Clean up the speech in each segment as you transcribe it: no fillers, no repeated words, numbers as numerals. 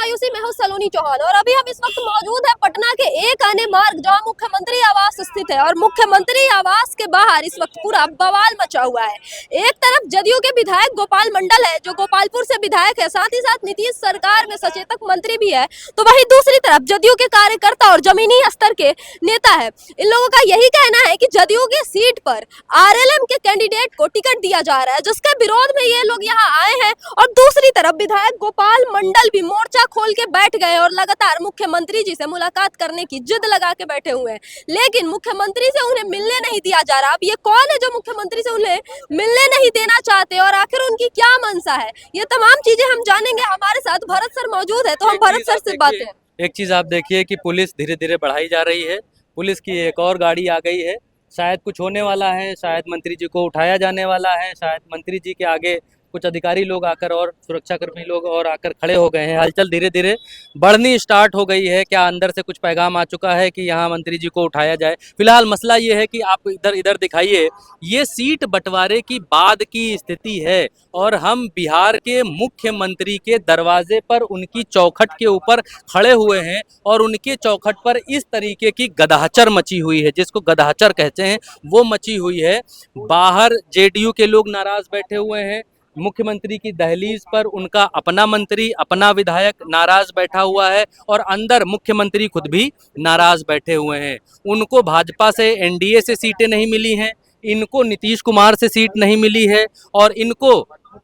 मायूसी। मैं हूं सलोनी चौहान और अभी हम इस वक्त मौजूद है पटना के एक आने मार्ग जहां मुख्यमंत्री आवास स्थित है और मुख्यमंत्री आवास के बाहर इस वक्त पूरा बवाल मचा हुआ है। एक तरफ जदयू के विधायक गोपाल मंडल है जो गोपालपुर से विधायक है, साथ ही साथ नीतीश सरकार में सचेतक मंत्री भी है, तो वहीं दूसरी तरफ जदयू के कार्यकर्ता और जमीनी स्तर के नेता है। इन लोगों का यही कहना है कि जदयू की सीट पर आरएलएम के कैंडिडेट को टिकट दिया जा रहा है, जिसके विरोध में ये लोग यहाँ आए हैं। और दूसरी तरफ विधायक गोपाल मंडल भी मोर्चा खोल के बैठ गए और लगातार मुख्यमंत्री जी से मुलाकात करने की जिद लगा के बैठे हुए हैं, लेकिन मुख्यमंत्री से उन्हें मिलने नहीं दिया जा रहा। अब ये कौन है जो मुख्यमंत्री से उन्हें मिलने नहीं देना चाहते और आखिर उनकी क्या मंशा है, ये तमाम चीजें हम जानेंगे। हमारे साथ भरत सर मौजूद है, तो हम भरत सर से बातें। एक चीज आप देखिए कि पुलिस धीरे धीरे बढ़ाई जा रही है। पुलिस की एक और गाड़ी आ गई है, शायद कुछ होने वाला है, शायद मंत्री जी को उठाया जाने वाला है, शायद मंत्री जी के आगे कुछ अधिकारी लोग आकर और सुरक्षाकर्मी लोग और आकर खड़े हो गए हैं। हलचल धीरे धीरे बढ़नी स्टार्ट हो गई है। क्या अंदर से कुछ पैगाम आ चुका है कि यहाँ मंत्री जी को उठाया जाए? फिलहाल मसला ये है कि आप इधर दिखाइए, ये सीट बंटवारे की बाद की स्थिति है और हम बिहार के मुख्यमंत्री के दरवाजे पर उनकी चौखट के ऊपर खड़े हुए हैं और उनके चौखट पर इस तरीके की गदहचर मची हुई है, जिसको गदहचर कहते हैं, वो मची हुई है। बाहर जेडीयू के लोग नाराज बैठे हुए हैं, मुख्यमंत्री की दहलीज पर उनका अपना मंत्री, अपना विधायक नाराज बैठा हुआ है और अंदर मुख्यमंत्री खुद भी नाराज बैठे हुए हैं। उनको भाजपा से, एनडीए से सीटें नहीं मिली हैं, इनको नीतीश कुमार से सीट नहीं मिली है और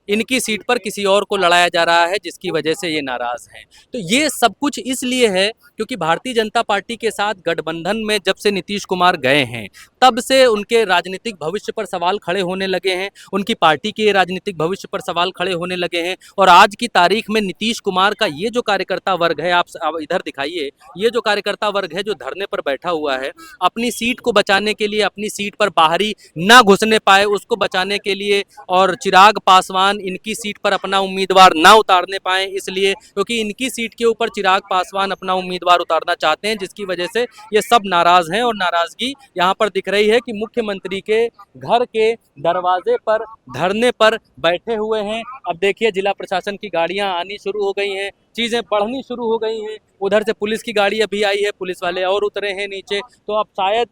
इनकी सीट पर किसी और को लड़ाया जा रहा है, जिसकी वजह से ये नाराज हैं। तो ये सब कुछ इसलिए है क्योंकि भारतीय जनता पार्टी के साथ गठबंधन में जब से नीतीश कुमार गए हैं, तब से उनके राजनीतिक भविष्य पर सवाल खड़े होने लगे हैं, उनकी पार्टी के राजनीतिक भविष्य पर सवाल खड़े होने लगे हैं। और आज की तारीख में नीतीश कुमार का ये जो कार्यकर्ता वर्ग है, आप इधर दिखाइए, ये जो कार्यकर्ता वर्ग है जो धरने पर बैठा हुआ है, अपनी सीट को बचाने के लिए, अपनी सीट पर बाहरी ना घुसने पाए उसको बचाने के लिए, और चिराग पासवान इनकी सीट पर अपना उम्मीदवार ना उतारने पाए इसलिए, क्योंकि इनकी सीट के ऊपर चिराग पासवान अपना उम्मीदवार उतारना चाहते हैं, जिसकी वजह से ये सब नाराज हैं। और नाराजगी यहाँ पर दिख रही है कि मुख्यमंत्री के घर के दरवाजे पर धरने पर बैठे हुए हैं। अब देखिए जिला प्रशासन की गाड़ियां आनी शुरू हो गई हैं, चीजें बढ़नी शुरू हो गई हैं। उधर से पुलिस की गाड़ी अभी आई है, पुलिस वाले और उतरे हैं नीचे, तो अब शायद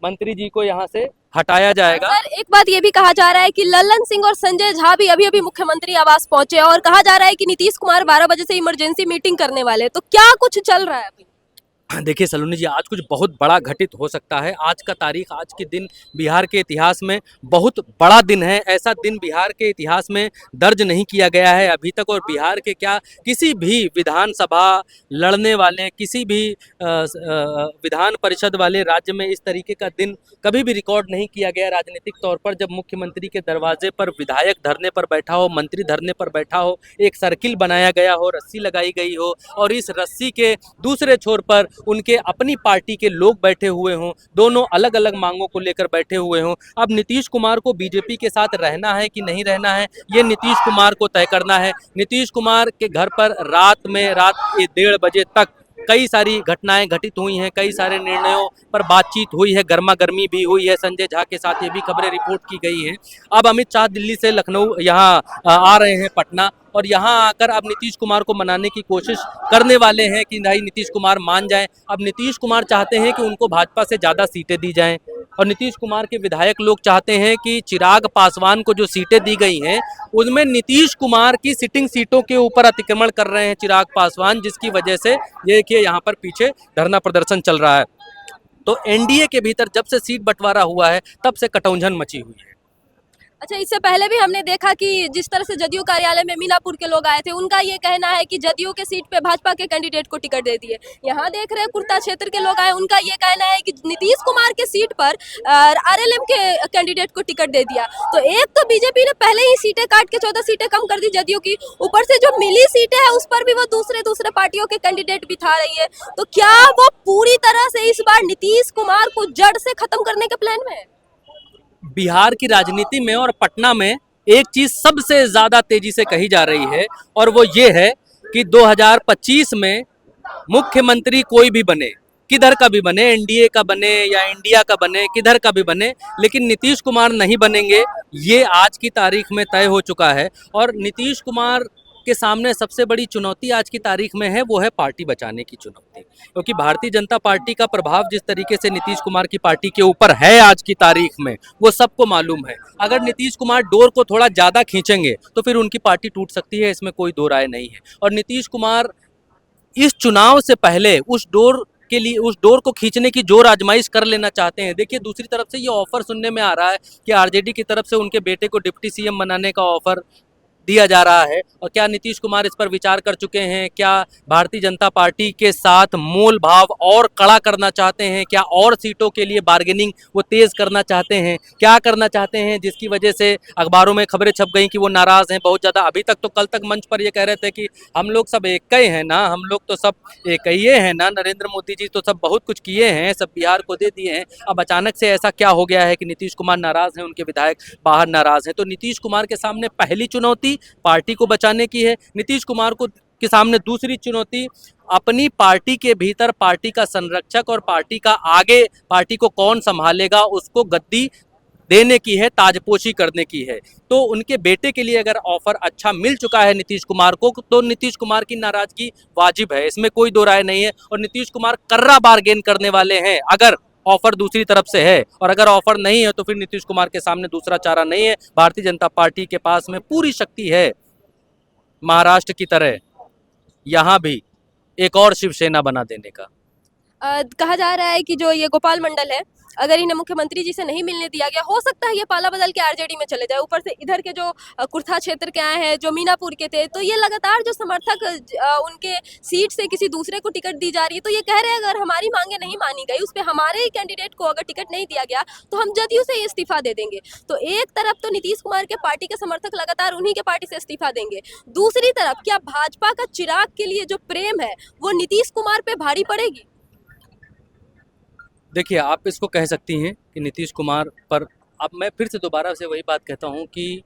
मंत्री जी को यहाँ से हटाया जाएगा। सर, एक बात ये भी कहा जा रहा है कि लल्लन सिंह और संजय झा भी अभी मुख्यमंत्री आवास पहुंचे और कहा जा रहा है कि नीतीश कुमार 12 बजे से इमरजेंसी मीटिंग करने वाले, तो क्या कुछ चल रहा है अभी? देखिए सलोनी जी, आज कुछ बहुत बड़ा घटित हो सकता है। आज का तारीख, आज के दिन बिहार के इतिहास में बहुत बड़ा दिन है। ऐसा दिन बिहार के इतिहास में दर्ज नहीं किया गया है अभी तक, और बिहार के क्या किसी भी विधानसभा लड़ने वाले, किसी भी विधान परिषद वाले राज्य में इस तरीके का दिन कभी भी रिकॉर्ड नहीं किया गया राजनीतिक तौर पर, जब मुख्यमंत्री के दरवाजे पर विधायक धरने पर बैठा हो, मंत्री धरने पर बैठा हो, एक सर्किल बनाया गया हो, रस्सी लगाई गई हो और इस रस्सी के दूसरे छोर पर उनके अपनी पार्टी के लोग बैठे हुए हों, दोनों अलग अलग मांगों को लेकर बैठे हुए हों। अब नीतीश कुमार को बीजेपी के साथ रहना है कि नहीं रहना है, ये नीतीश कुमार को तय करना है। नीतीश कुमार के घर पर रात 1:30 बजे तक कई सारी घटनाएं घटित हुई हैं, कई सारे निर्णयों पर बातचीत हुई है, गर्मा गर्मी भी हुई है। संजय झा के साथ ये भी खबरें रिपोर्ट की गई हैं। अब अमित शाह दिल्ली से लखनऊ यहाँ आ रहे हैं पटना, और यहाँ आकर अब नीतीश कुमार को मनाने की कोशिश करने वाले हैं कि भाई नीतीश कुमार मान जाएं। अब नीतीश कुमार चाहते हैं कि उनको भाजपा से ज़्यादा सीटें दी जाएं, और नीतीश कुमार के विधायक लोग चाहते हैं कि चिराग पासवान को जो सीटें दी गई हैं उनमें नीतीश कुमार की सिटिंग सीटों के ऊपर अतिक्रमण कर रहे हैं चिराग पासवान, जिसकी वजह से ये देखिए यहाँ पर पीछे धरना प्रदर्शन चल रहा है। तो एनडीए के भीतर जब से सीट बंटवारा हुआ है तब से कटौंझन मची हुई है। अच्छा, इससे पहले भी हमने देखा कि जिस तरह से जदयू कार्यालय में मीनापुर के लोग आए थे, उनका ये कहना है कि जदयू के सीट पे भाजपा के कैंडिडेट को टिकट दे दिए। यहाँ देख रहे हैं कुर्ता क्षेत्र के लोग आए, उनका ये कहना है कि नीतीश कुमार के सीट पर आरएलएम के कैंडिडेट को टिकट दे दिया। तो एक तो बीजेपी ने पहले ही सीटें काट के 14 सीटें कम कर दी जदयू की, ऊपर से जो मिली सीटें हैं उस पर भी वो दूसरे पार्टियों के कैंडिडेट बिठा रही है। तो क्या वो पूरी तरह से इस बार नीतीश कुमार को जड़ से खत्म करने के प्लान में है? बिहार की राजनीति में और पटना में एक चीज सबसे ज्यादा तेजी से कही जा रही है, और वो ये है कि 2025 में मुख्यमंत्री कोई भी बने, किधर का भी बने, एनडीए का बने या इंडिया का बने, किधर का भी बने, लेकिन नीतीश कुमार नहीं बनेंगे, ये आज की तारीख में तय हो चुका है। और नीतीश कुमार के सामने सबसे बड़ी चुनौती आज की तारीख में है वो है पार्टी बचाने की चुनौती, क्योंकि भारतीय जनता पार्टी का प्रभाव जिस तरीके से नीतीश कुमार की पार्टी के ऊपर है आज की तारीख में वो सबको मालूम है। अगर नीतीश कुमार डोर को थोड़ा ज़्यादा खींचेंगे तो फिर उनकी पार्टी टूट सकती है, इसमें कोई दो राय नहीं है। और नीतीश कुमार इस चुनाव से पहले उस डोर को खींचने की जोर आजमाइश कर लेना चाहते हैं। देखिए, दूसरी तरफ से ये ऑफर सुनने में आ रहा है कि आरजेडी की तरफ से उनके बेटे को डिप्टी सीएम बनाने का ऑफर दिया जा रहा है। और क्या नीतीश कुमार इस पर विचार कर चुके हैं? क्या भारतीय जनता पार्टी के साथ मोल भाव और कड़ा करना चाहते हैं? क्या और सीटों के लिए बार्गेनिंग वो तेज करना चाहते हैं? क्या करना चाहते हैं जिसकी वजह से अखबारों में खबरें छप गई कि वो नाराज हैं बहुत ज़्यादा? अभी तक तो कल तक मंच पर ये कह रहे थे कि हम लोग सब एक ही हैं ना, हम लोग तो सब एक ही हैं ना, नरेंद्र मोदी जी तो सब बहुत कुछ किए हैं, सब बिहार को दे दिए हैं। अब अचानक से ऐसा क्या हो गया है कि नीतीश कुमार नाराज हैं, उनके विधायक बाहर नाराज हैं? तो नीतीश कुमार के सामने पहली चुनौती पार्टी को बचाने की है। नीतीश कुमार को के सामने दूसरी चुनौती अपनी पार्टी के भीतर पार्टी का संरक्षक और पार्टी का आगे पार्टी को कौन संभालेगा उसको गद्दी देने की है, ताजपोशी करने की है। तो उनके बेटे के लिए अगर ऑफर अच्छा मिल चुका है नीतीश कुमार को तो नीतीश कुमार की नाराजगी वाजिब है, इसमें कोई दो राय नहीं है। और नीतीश कुमार कर्रा बार्गेन करने वाले हैं अगर ऑफर दूसरी तरफ से है, और अगर ऑफर नहीं है तो फिर नीतीश कुमार के सामने दूसरा चारा नहीं है। भारतीय जनता पार्टी के पास में पूरी शक्ति है महाराष्ट्र की तरह यहाँ भी एक और शिवसेना बना देने का। कहा जा रहा है कि जो ये गोपाल मंडल है, अगर इन्हें मुख्यमंत्री जी से नहीं मिलने दिया गया, हो सकता है ये पाला बदल के आरजेडी में चले जाए। ऊपर से इधर के जो कुर्था क्षेत्र के आए हैं, जो मीनापुर के थे, तो ये लगातार जो समर्थक उनके सीट से किसी दूसरे को टिकट दी जा रही है, तो ये कह रहे हैं अगर हमारी मांगे नहीं मानी गई, उस पर हमारे ही कैंडिडेट को अगर टिकट नहीं दिया गया तो हम जदयू से इस्तीफा दे देंगे। तो एक तरफ तो नीतीश कुमार के पार्टी के समर्थक लगातार उन्हीं के पार्टी से इस्तीफा देंगे, दूसरी तरफ क्या भाजपा का चिराग के लिए जो प्रेम है वो नीतीश कुमार पे भारी पड़ेगी? देखिए, आप इसको कह सकती हैं कि नीतीश कुमार पर, अब मैं फिर से दोबारा से वही बात कहता हूं कि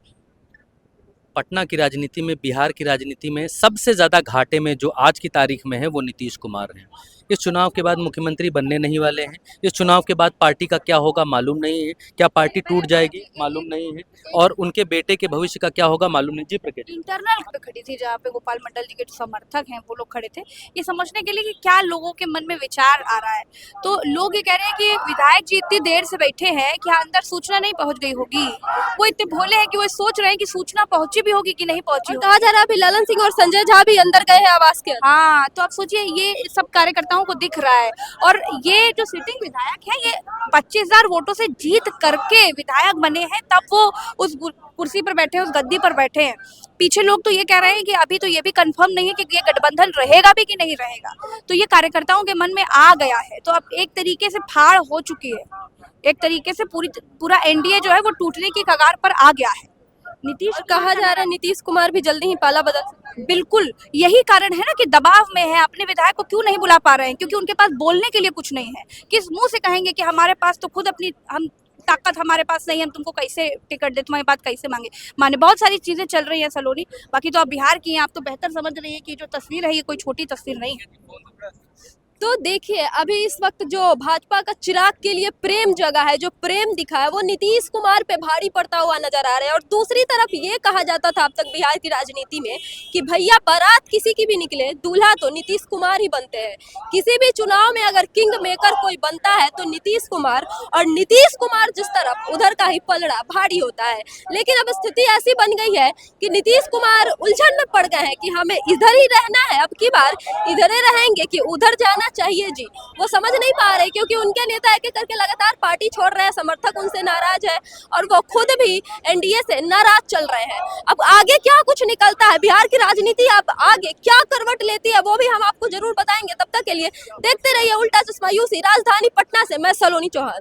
पटना की राजनीति में, बिहार की राजनीति में सबसे ज़्यादा घाटे में जो आज की तारीख में है वो नीतीश कुमार हैं। इस चुनाव के बाद मुख्यमंत्री बनने नहीं वाले हैं। इस चुनाव के बाद पार्टी का क्या होगा मालूम नहीं है, क्या पार्टी टूट जाएगी मालूम नहीं है, और उनके बेटे के भविष्य का क्या होगा मालूम नहीं। जी प्रकेश, इंटरनल पे खड़ी थी जहाँ पे गोपाल मंडल जी के जो समर्थक हैं वो लोग खड़े थे, ये समझने के लिए कि क्या लोगों के मन में विचार आ रहा है। तो लोग ये कह रहे हैं कि विधायक जी इतनी देर से बैठे हैं कि अंदर सूचना नहीं पहुंच गई होगी। वो इतने भोले हैं कि वो सोच रहे हैं कि सूचना पहुंची भी होगी कि नहीं पहुंची होगी। कहा जा रहा है अभी ललन सिंह और संजय झा भी अंदर गए हैं आवास के। हाँ, तो आप सोचिए ये सब कार्यकर्ताओं को दिख रहा है। और ये जो सिटिंग विधायक है, ये 25,000 वोटों से जीत करके विधायक बने हैं, तब वो उस कुर्सी पर बैठे हैं, उस गद्दी पर बैठे हैं। पीछे लोग तो ये कह रहे हैं कि अभी तो ये भी कंफर्म नहीं है कि ये गठबंधन रहेगा भी कि नहीं रहेगा। तो ये कार्यकर्ताओं के मन में आ गया है। तो अब एक तरीके से फाड़ हो चुकी है, एक तरीके से पूरा एनडीए जो है वो टूटने की कगार पर आ गया है। नीतीश, कहा जा रहा है नीतीश कुमार भी जल्दी ही पाला बदल। बिल्कुल यही कारण है ना कि दबाव में है, अपने विधायक को क्यों नहीं बुला पा रहे हैं, क्योंकि उनके पास बोलने के लिए कुछ नहीं है। किस मुंह से कहेंगे कि हमारे पास तो खुद अपनी हम ताकत हमारे पास नहीं है, हम तुमको कैसे टिकट दे, तुम्हारी बात कैसे माने। बहुत सारी चीजें चल रही है सलोनी। बाकी तो आप बिहार की हैं, आप तो बेहतर समझ रही है कि जो तस्वीर है ये कोई छोटी तस्वीर नहीं है। तो देखिए, अभी इस वक्त जो भाजपा का चिराग के लिए प्रेम जगा है, जो प्रेम दिखा है, वो नीतीश कुमार पे भारी पड़ता हुआ नजर आ रहा है। और दूसरी तरफ ये कहा जाता था अब तक बिहार की राजनीति में कि भैया बारात किसी की भी निकले, दूल्हा तो नीतीश कुमार ही बनते हैं। किसी भी चुनाव में अगर किंग मेकर कोई बनता है तो नीतीश कुमार, और नीतीश कुमार जिस तरफ उधर का ही पलड़ा भारी होता है। लेकिन अब स्थिति ऐसी बन गई है कि नीतीश कुमार उलझन में पड़ गए हैं कि हमें इधर ही रहना है, अब की बार इधर ही रहेंगे कि उधर जाना चाहिए जी। वो समझ नहीं पा रहे, क्योंकि उनके नेता एक एक करके लगातार पार्टी छोड़ रहे हैं, समर्थक उनसे नाराज है और वो खुद भी एनडीए से नाराज चल रहे हैं। अब आगे क्या कुछ निकलता है, बिहार की राजनीति अब आगे क्या करवट लेती है, वो भी हम आपको जरूर बताएंगे। तब तक के लिए देखते रहिए उल्टा चश्मा यूसी। राजधानी पटना से मैं सलोनी चौहान।